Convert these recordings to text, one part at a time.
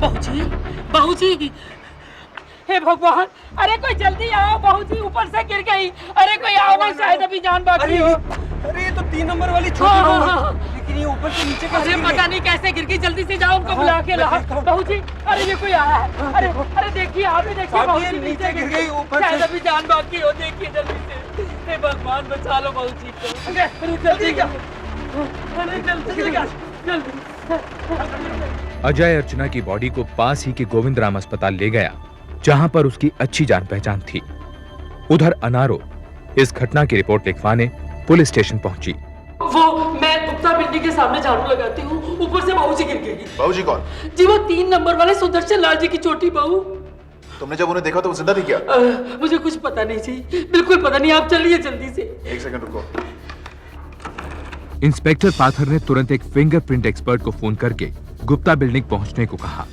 बाबूजी, बाबूजी, हे भगवान, अरे कोई जल्दी आओ, बाबूजी ऊपर से गिर गई। अरे कोई आओ ना, शायद अभी जान बाकी हो। अरे ये तो 3 नंबर वाली छोटी बहू है, लेकिन ये ऊपर से नीचे कैसे अरे गिर गई? पता नहीं कैसे गिर गई, जल्दी से जाओ उनको बुला के लाओ। बाबूजी, अरे ये कोई आया है। अरे अरे देखिए, आप भी देखिए, बाबूजी नीचे गिर गई ऊपर शायद से। अभी जान बाकी हो, देखिए जल्दी से। हे भगवान, बचा लो बाबूजी को। अरे जल्दी का, अरे जल्दी का, जल्दी। अजय अर्चना की बॉडी को पास ही के गोविंद राम अस्पताल ले गया, जहां पर उसकी अच्छी जान पहचान थी। उधर अनारो इस घटना की रिपोर्ट लिखवाने पुलिस स्टेशन पहुंची। वो मैं गुप्ता बिल्डिंग के सामने झाड़ू लगाती हूँ, ऊपर से बाबूजी गिर गई। बाबूजी कौन? जी वो 3 नंबर वाले सुदर्शन लाल जी की छोटी बहू। तुमने जब उन्हें देखा तो वो जिंदा थी क्या? मुझे कुछ पता नहीं जी, बिल्कुल पता नहीं। आप चलिए जल्दी से। 1 सेकंड रुको। इंस्पेक्टर पाथर ने तुरंत एक फिंगरप्रिंट एक्सपर्ट को फोन करके गुप्ता बिल्डिंग पहुंचने को कहा।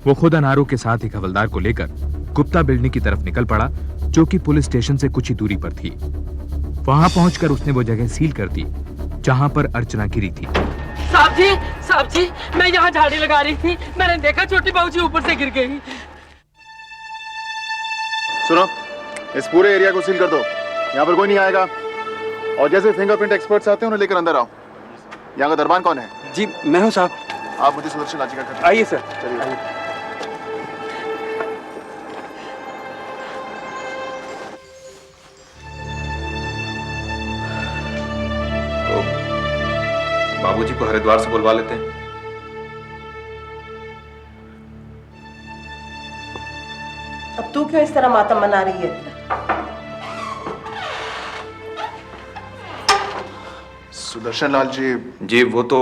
वो खुद अनारो के साथ एक हवलदार को लेकर गुप्ता बिल्डिंग की तरफ निकल पड़ा, जो कि पुलिस स्टेशन से कुछ ही दूरी पर थी। वहां पहुंचकर उसने वो जगह सील कर दी जहां पर अर्चना गिरी थी। साहब जी, मैं यहाँ झाड़ी लगा रही थी, मैंने देखा छोटी बहू जी ऊपर से गिर गई। सुनो, इस पूरे एरिया को सील कर दो, यहाँ पर कोई नहीं आएगा। और जैसे फिंगरप्रिंट एक्सपर्ट्स आते हैं उन्हें लेकर अंदर आओ। यहाँ का दरबान कौन है? जी मैं हूँ साहब। आप मुझे सुदर्शन लाल जी का घर। आइए सर। चलिए। बाबूजी को हरिद्वार से बुलवा लेते हैं। अब तू क्यों इस तरह मातम मना रही है? सुदर्शन लाल जी? जी वो तो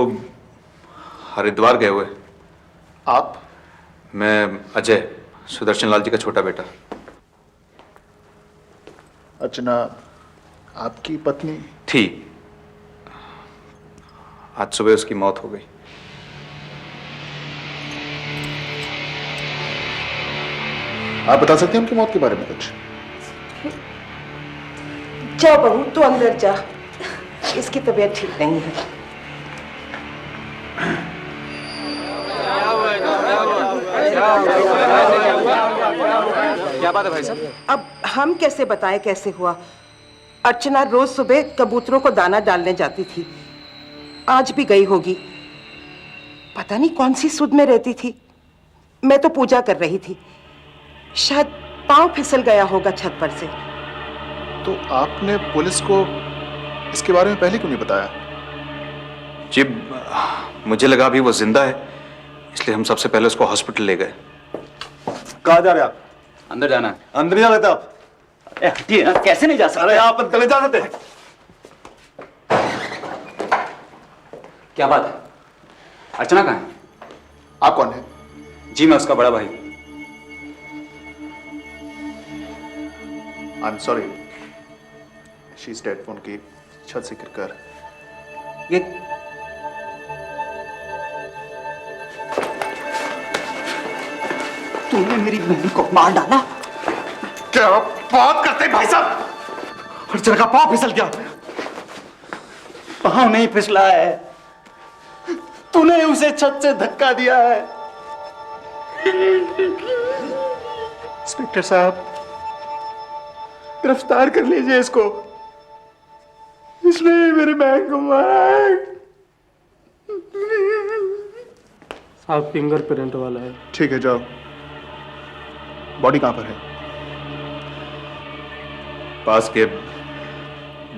हरिद्वार गए हुए। आप? मैं अजय, सुदर्शन लाल जी का छोटा बेटा। अर्चना आपकी पत्नी थी, आज सुबह उसकी मौत हो गई। आप बता सकते हैं उनकी मौत के बारे में कुछ? जा बहू, तू अंदर जा, इसकी तबीयत ठीक नहीं है। क्या बात है भाई साहब? अब हम कैसे बताएं कैसे हुआ? अर्चना रोज सुबह कबूतरों को दाना डालने जाती थी, आज भी गई होगी। पता नहीं कौन सी सुध में रहती थी। मैं तो पूजा कर रही थी, शायद पांव फिसल गया होगा छत पर से। तो आपने पुलिस को इसके बारे में पहले क्यों नहीं बताया? जी मुझे लगा अभी वो जिंदा है, इसलिए हम सबसे पहले उसको हॉस्पिटल ले गए। कहाँ जा रहे आप? अंदर जाना है। अंदर नहीं जा रहे आप? हटिए ना, कैसे नहीं जा सकते? अरे आप अंदर जा सकते? क्या बात है? अर्चना कहाँ है? आप कौन है? जी मैं उसका बड़ा भाई। I am sorry, she is dead. Phone की छत से गिरकर। ये तूने मेरी बहन को मार डाला? क्या बात करते भाई साहब? अर्चना का पाँव फिसल गया। पाँव नहीं फिसला है, तूने उसे छत से धक्का दिया है। इंस्पेक्टर साहब, गिरफ्तार कर लीजिए इसको, इसने मेरी बहन को मारा है। साहब फिंगरप्रिंट वाला है। ठीक है, जाओ। बॉडी कहां पर है? पास के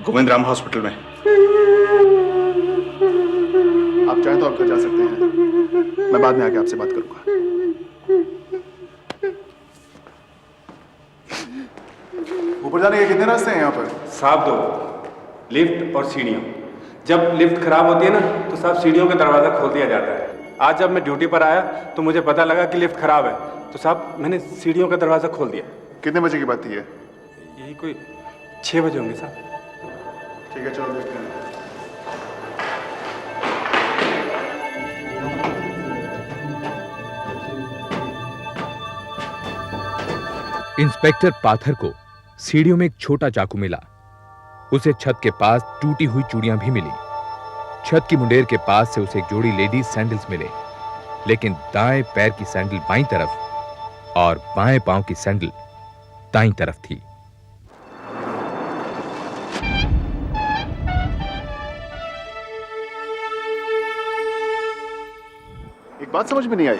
गोविंद राम हॉस्पिटल में। आप चाहें तो आप घर जा सकते हैं, मैं बाद में आके आपसे बात करूंगा। ऊपर जाने के कितने रास्ते हैं यहाँ पर? साहब 2, लिफ्ट और सीढ़ियों। जब लिफ्ट खराब होती है ना तो साहब सीढ़ियों का दरवाजा खोल दिया जाता है। आज जब मैं ड्यूटी पर आया तो मुझे पता लगा कि लिफ्ट खराब है, तो साहब मैंने सीढ़ियों का दरवाजा खोल दिया। कितने बजे की बात थी ये? यही कोई 6 बजे होंगे साहब। ठीक है, चलो देखते हैं। इंस्पेक्टर पाथर को सीढ़ियों में एक छोटा चाकू मिला। उसे छत के पास टूटी हुई चूड़ियां भी मिली। छत की मुंडेर के पास से उसे एक जोड़ी लेडीज सैंडल्स मिले। लेकिन दाएं पैर की सैंडल बाईं तरफ और बाएं पांव की सैंडल दाईं तरफ थी। एक बात समझ में नहीं आई,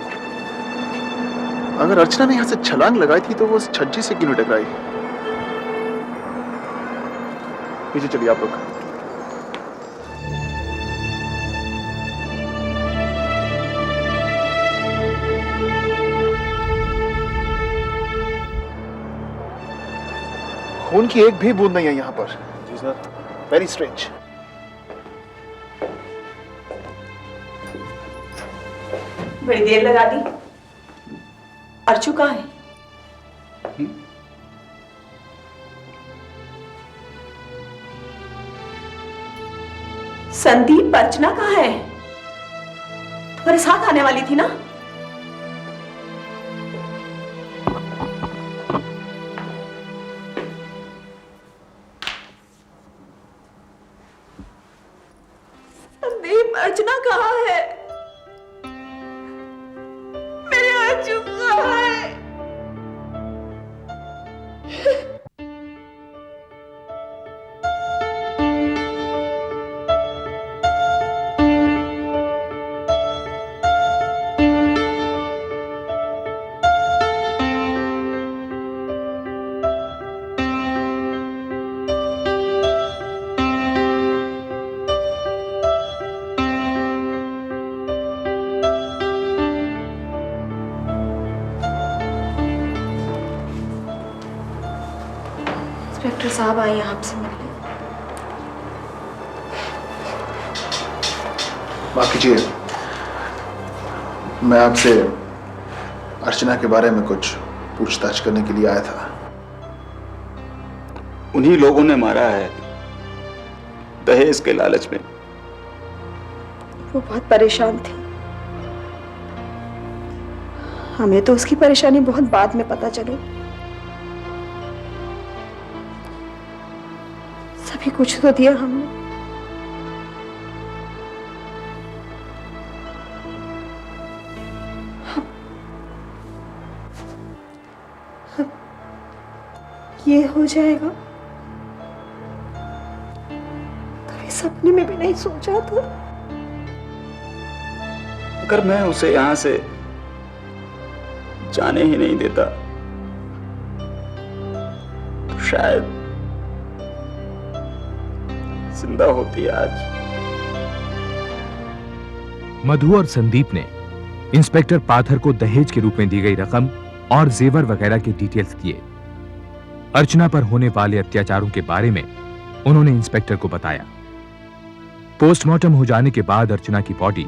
अगर अर्चना ने यहां से छलांग लगाई थी तो वो उस छज्जे से क्यों नहीं टकराई? पीछे चलिए आप लोग। खून की एक भी बूंद नहीं है यहां पर। जी सर। Very strange. बड़ी देर लगा दी। अर्चू कहाँ है? संदीप, अर्चना कहाँ है? तुम्हारे साथ आने वाली थी ना? संदीप, अर्चना कहाँ है? मेरे अर्चू कहाँ है? इंस्पेक्टर साहब आए हैं आपसे मिलने। माफ कीजिए, मैं आपसे अर्चना के बारे में कुछ पूछताछ करने के लिए आया था। उन्हीं लोगों ने मारा है दहेज के लालच में। वो बहुत परेशान थी। हमें तो उसकी परेशानी बहुत बाद में पता चली। सभी कुछ तो दिया हमने। ये हो जाएगा कभी सपने में भी नहीं सोचा था। अगर मैं उसे यहां से जाने ही नहीं देता तो शायद जिंदा होती आज। मधु और संदीप ने इंस्पेक्टर पाथर को दहेज के रूप में दी गई रकम और जेवर वगैरह के डिटेल्स दिए। अर्चना पर होने वाले अत्याचारों के बारे में उन्होंने इंस्पेक्टर को बताया। पोस्टमार्टम हो जाने के बाद अर्चना की बॉडी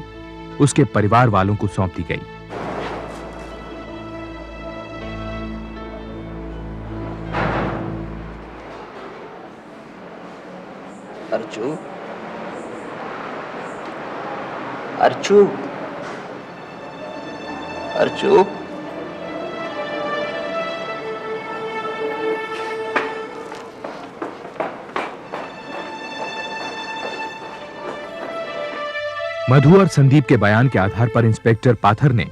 उसके परिवार वालों को सौंप दी गई। अर्चू, अर्चू, अर्चू, मधु और संदीप के बयान के आधार पर इंस्पेक्टर पाथर ने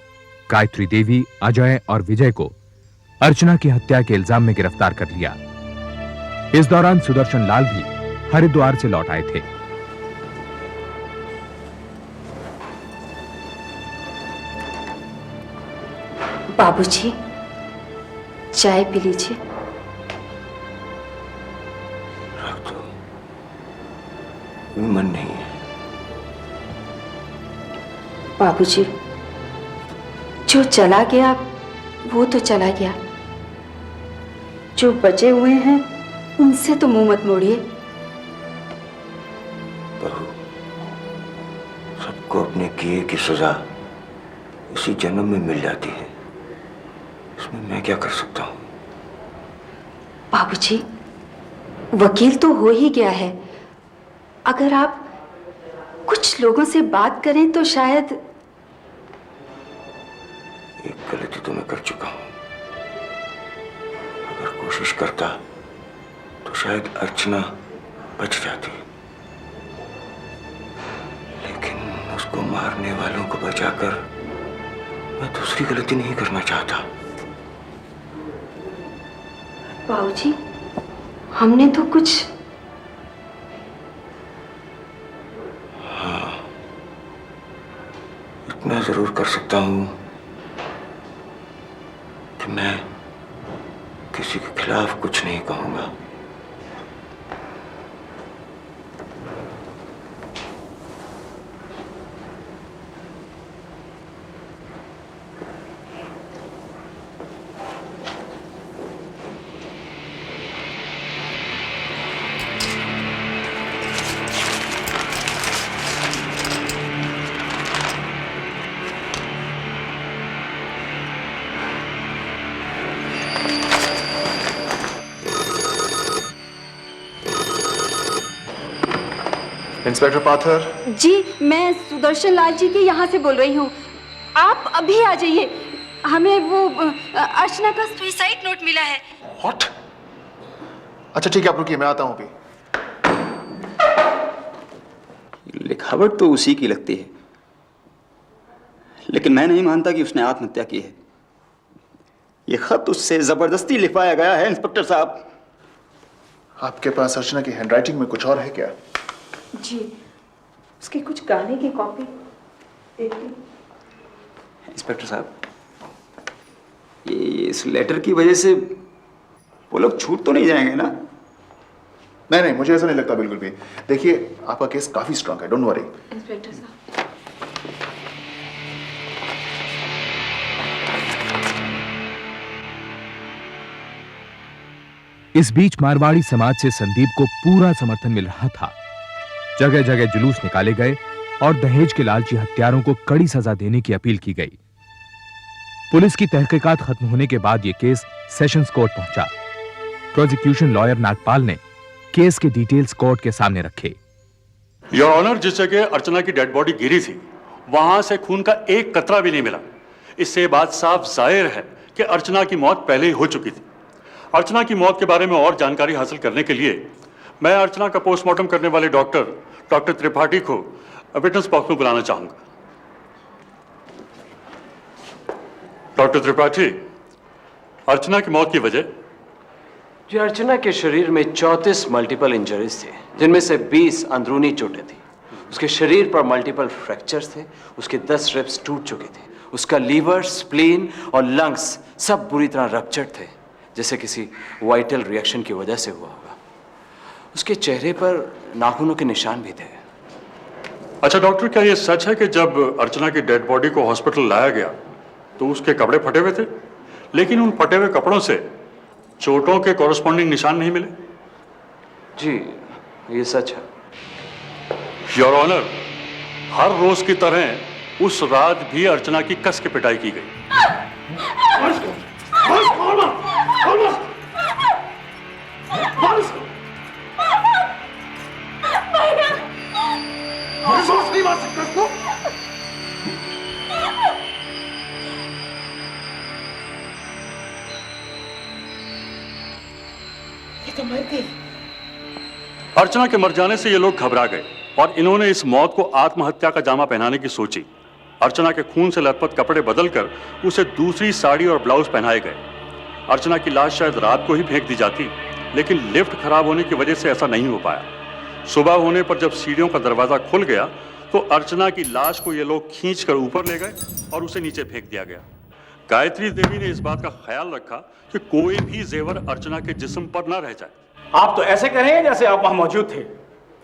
गायत्री देवी, अजय और विजय को अर्चना की हत्या के इल्जाम में गिरफ्तार कर लिया। इस दौरान सुदर्शन लाल भी हरिद्वार से लौट आए थे। बाबूजी, चाय पी लीजिए। रख दो, मन नहीं है। बाबूजी, जो चला गया वो तो चला गया। जो बचे हुए हैं उनसे तो मुंह मत मोड़िए। बहू, सबको अपने किए की सजा इसी जन्म में मिल जाती है। इसमें मैं क्या कर सकता हूं? बाबूजी, वकील तो हो ही गया है। अगर आप कुछ लोगों से बात करें तो शायद। एक गलती तो मैं कर चुका हूं। अगर कोशिश करता तो शायद अर्चना बच जाती, लेकिन उसको मारने वालों को बचाकर मैं दूसरी गलती नहीं करना चाहता। बाबूजी, हमने तो कुछ। हाँ, इतना जरूर कर सकता हूं कि मैं किसी के खिलाफ कुछ नहीं कहूंगा। इंस्पेक्टर पाथर। जी, मैं सुदर्शन लाल जी के यहाँ से बोल रही हूँ। आप अभी आ जाइए, हमें वो अर्चना का सुसाइड नोट मिला है। What? अच्छा ठीक है, आप रुकिए, मैं आता हूँ अभी। लिखावट तो उसी की लगती है, लेकिन मैं नहीं मानता कि उसने आत्महत्या की है। यह खत उससे जबरदस्ती लिखवाया गया है इंस्पेक्टर साहब। आपके पास अर्चना की हैंडराइटिंग में कुछ और है क्या? जी, उसके कुछ गाने की कॉपी। इंस्पेक्टर साहब, ये इस लेटर की वजह से वो लोग छूट तो नहीं जाएंगे ना? नहीं नहीं, मुझे ऐसा नहीं लगता बिल्कुल भी। देखिए, आपका केस काफी स्ट्रांग है, डोंट वरी। इंस्पेक्टर साहब, इस बीच मारवाड़ी समाज से संदीप को पूरा समर्थन मिल रहा था। जगह जगह जुलूस निकाले गए और दहेज के लालची हत्यारों को कड़ी सजा देने की अपील की गई। पुलिस की तहकीकात खत्म होने के बाद यह केस सेशंस कोर्ट पहुंचा। प्रोसिक्यूशन लॉयर नागपाल ने केस के डिटेल्स कोर्ट के सामने रखे। योर ऑनर, जिस जगह अर्चना की डेड बॉडी गिरी थी, वहां से खून का एक कतरा भी नहीं मिला। इससे बात साफ जाहिर है कि अर्चना की मौत पहले ही हो चुकी थी। अर्चना की मौत के बारे में और जानकारी हासिल करने के लिए मैं अर्चना का पोस्टमार्टम करने वाले डॉक्टर त्रिपाठी को विटनेस बॉक्स में बुलाना चाहूंगा। डॉक्टर त्रिपाठी, अर्चना की मौत की वजह? जी, अर्चना के शरीर में 34 मल्टीपल इंजरीज थे, जिनमें से 20 अंदरूनी चोटें थी। उसके शरीर पर मल्टीपल फ्रैक्चर्स थे, उसके 10 रिब्स टूट चुके थे, उसका लीवर, स्प्लीन और लंग्स सब बुरी तरह रप्चर्ड थे, जैसे किसी वाइटल रिएक्शन की वजह से हुआ होगा। उसके चेहरे पर नाखूनों के निशान भी थे। अच्छा डॉक्टर, क्या यह सच है कि जब अर्चना की डेड बॉडी को हॉस्पिटल लाया गया तो उसके कपड़े फटे हुए थे, लेकिन उन फटे हुए कपड़ों से चोटों के कॉरेस्पॉन्डिंग निशान नहीं मिले? जी, ये सच है। योर ऑनर, हर रोज की तरह उस रात भी अर्चना की कस के पिटाई की गई। ये तो मर गई। अर्चना के मर जाने से ये लोग घबरा गए और इन्होंने इस मौत को आत्महत्या का जामा पहनाने की सोची। अर्चना के खून से लथपथ कपड़े बदलकर उसे दूसरी साड़ी और ब्लाउज पहनाए गए। अर्चना की लाश शायद रात को ही फेंक दी जाती, लेकिन लिफ्ट खराब होने की वजह से ऐसा नहीं हो पाया। सुबह होने पर जब सीढ़ियों का दरवाजा खुल गया तो अर्चना की लाश को ये लोग खींचकर ऊपर ले गए और उसे नीचे फेंक दिया गया। गायत्री देवी ने इस बात का ख्याल रखा कि कोई भी जेवर अर्चना के जिस्म पर न रह जाए। आप तो ऐसे कह रहे हैं जैसे आप वहां मौजूद थे।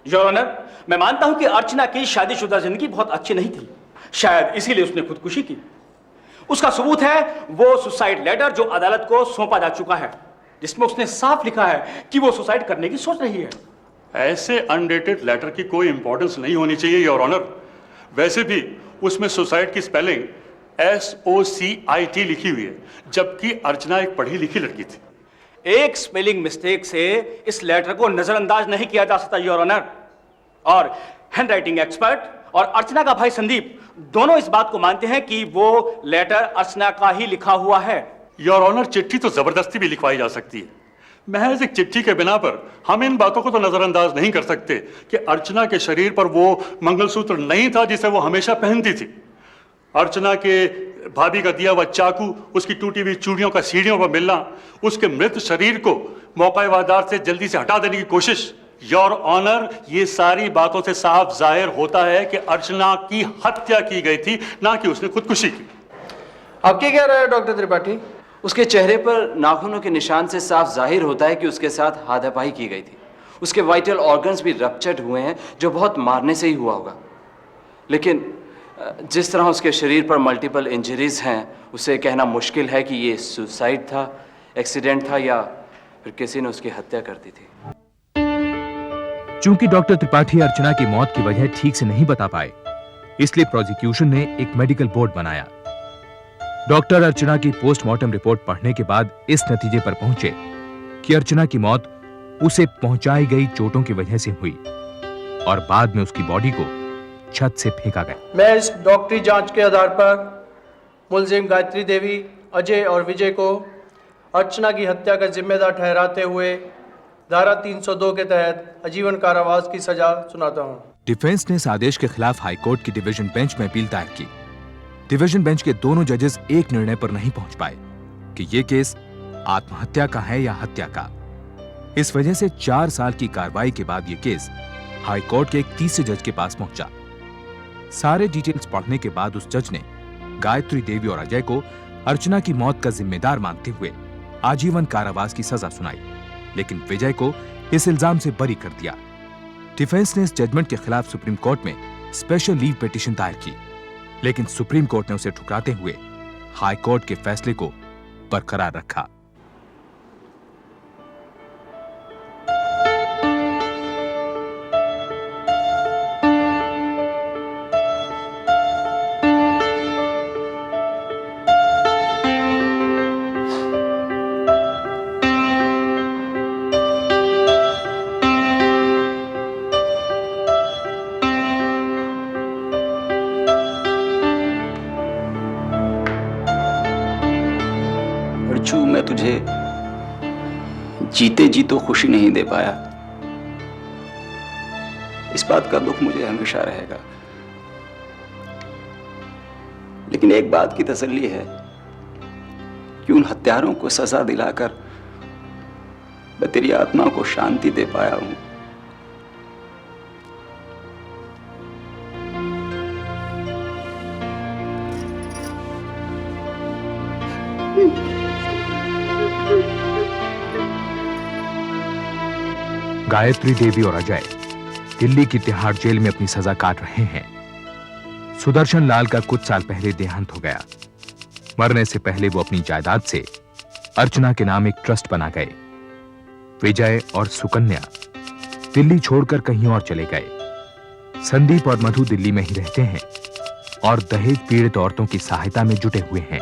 योर ऑनर, मैं मानता हूं कि अर्चना की शादीशुदा जिंदगी बहुत अच्छी नहीं थी, शायद इसीलिए उसने खुदकुशी की। उसका सबूत है वो सुसाइड लेटर जो अदालत को सौंपा जा चुका है, जिसमें उसने साफ लिखा है कि वो सुसाइड करने की सोच रही है। ऐसे अनडेटेड लेटर की कोई इंपॉर्टेंस नहीं होनी चाहिए योर ऑनर। वैसे भी उसमें सुसाइड की स्पेलिंग SOCIT लिखी हुई है, जबकि अर्चना एक पढ़ी लिखी लड़की थी। एक स्पेलिंग मिस्टेक से इस लेटर को नजरअंदाज नहीं किया जा सकता योर ऑनर। और हैंडराइटिंग एक्सपर्ट और अर्चना का भाई संदीप दोनों इस बात को मानते हैं कि वो लेटर अर्चना का ही लिखा हुआ है। योर ऑनर, चिट्ठी तो जबरदस्ती भी लिखवाई जा सकती है। महज एक चिट्ठी के बिना पर हम इन बातों को तो नजरअंदाज नहीं कर सकते कि अर्चना के शरीर पर वो मंगलसूत्र नहीं था जिसे वो हमेशा पहनती थी। अर्चना के भाभी का दिया हुआ चाकू, उसकी टूटी हुई चूड़ियों का सीढ़ियों पर मिलना, उसके मृत शरीर को मौका वारदात से जल्दी से हटा देने की कोशिश, योर ऑनर, ये सारी बातों से साफ जाहिर होता है कि अर्चना की हत्या की गई थी, ना कि उसने खुदकुशी की। आप क्या कह रहे हैं डॉक्टर त्रिपाठी? उसके चेहरे पर नाखूनों के निशान से साफ जाहिर होता है कि उसके साथ हाथापाई की गई थी। उसके वाइटल ऑर्गन्स भी रप्चर्ड हुए हैं, जो बहुत मारने से ही हुआ होगा। लेकिन जिस तरह उसके शरीर पर मल्टीपल इंजरीज हैं, उसे कहना मुश्किल है कि ये सुसाइड था, एक्सीडेंट था, या फिर किसी ने उसकी हत्या कर दी थी। चूंकि डॉक्टर त्रिपाठी अर्चना की मौत की वजह ठीक से नहीं बता पाए, इसलिए प्रोसिक्यूशन ने एक मेडिकल बोर्ड बनाया। डॉक्टर अर्चना की पोस्टमार्टम रिपोर्ट पढ़ने के बाद इस नतीजे पर पहुंचे कि अर्चना की मौत उसे पहुंचाई गई चोटों की वजह से हुई और बाद में उसकी बॉडी को छत से फेंका गया। मैं इस डॉक्टरी जांच के आधार पर मुलजिम गायत्री देवी, अजय और विजय को अर्चना की हत्या का जिम्मेदार ठहराते हुए धारा 302 के तहत आजीवन कारावास की सजा सुनाता हूं। डिफेंस ने इस आदेश के खिलाफ हाईकोर्ट की डिवीजन बेंच में अपील दायर की। डिवीजन बेंच के दोनों जजेस एक निर्णय पर नहीं पहुंच पाए कि यह केस आत्महत्या का है या हत्या का। इस वजह से 4 साल की कार्रवाई के बाद यह केस हाईकोर्ट के एक तीसरे जज के पास पहुंचा। सारे डिटेल्स पढ़ने के बाद उस जज ने गायत्री देवी और अजय को अर्चना की मौत का जिम्मेदार मानते हुए आजीवन कारावास की सजा सुनाई, लेकिन विजय को इस इल्जाम से बरी कर दिया। डिफेंस ने इस जजमेंट के खिलाफ सुप्रीम कोर्ट में स्पेशल लीव पिटीशन दायर की, लेकिन सुप्रीम कोर्ट ने उसे ठुकराते हुए हाई कोर्ट के फैसले को बरकरार रखा। मैं तुझे जीते जी तो खुशी नहीं दे पाया, इस बात का दुख मुझे हमेशा रहेगा। लेकिन एक बात की तसल्ली है कि उन हत्यारों को सजा दिलाकर मैं तेरी आत्मा को शांति दे पाया हूं। गायत्री देवी और अजय दिल्ली की तिहाड़ जेल में अपनी सजा काट रहे हैं। सुदर्शन लाल का कुछ साल पहले देहांत हो गया। मरने से पहले वो अपनी जायदाद से अर्चना के नाम एक ट्रस्ट बना गए। विजय और सुकन्या दिल्ली छोड़कर कहीं और चले गए। संदीप और मधु दिल्ली में ही रहते हैं और दहेज पीड़ित औरतों की सहायता में जुटे हुए हैं।